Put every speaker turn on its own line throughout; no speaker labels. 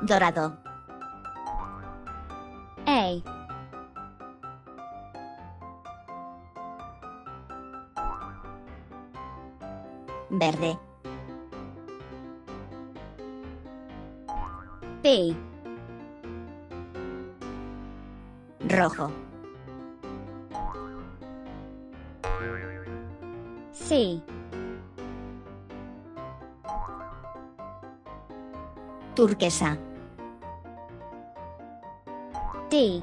dorado,
A,
verde,
B,
rojo,
C,
turquesa,
D,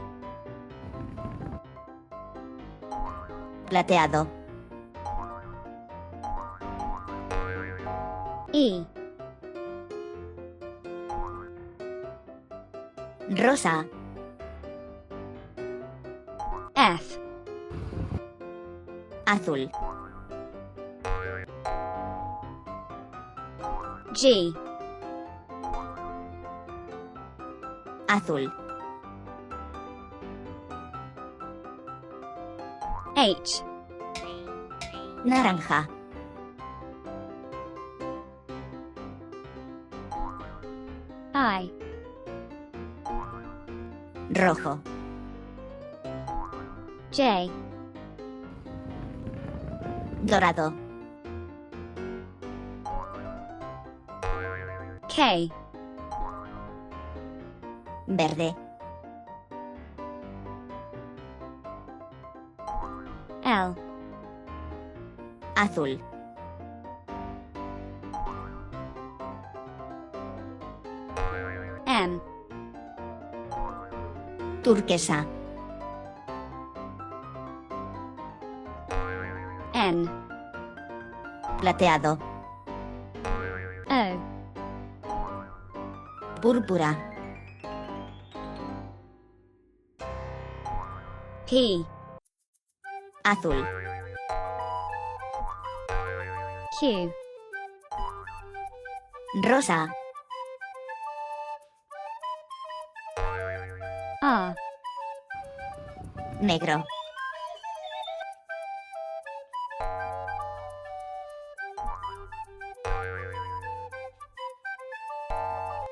plateado,
E,
rosa,
F,
azul,
G,
azul,
H,
naranja,
I,
rojo,
J,
dorado,
K,
verde,
L,
azul,
M,
turquesa,
N,
plateado,
O,
púrpura,
P,
azul,
Q,
rosa,
R,
negro,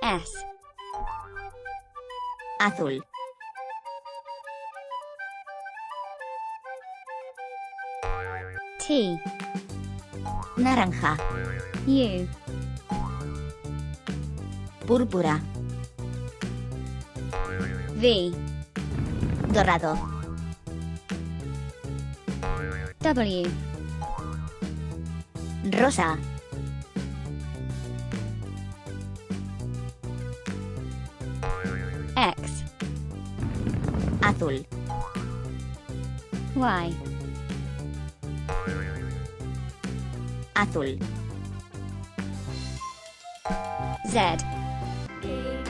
S,
azul,
T,
naranja,
U,
púrpura,
V,
dorado,
W,
rosa,
X,
azul,
Y,
azul,
Z,
A,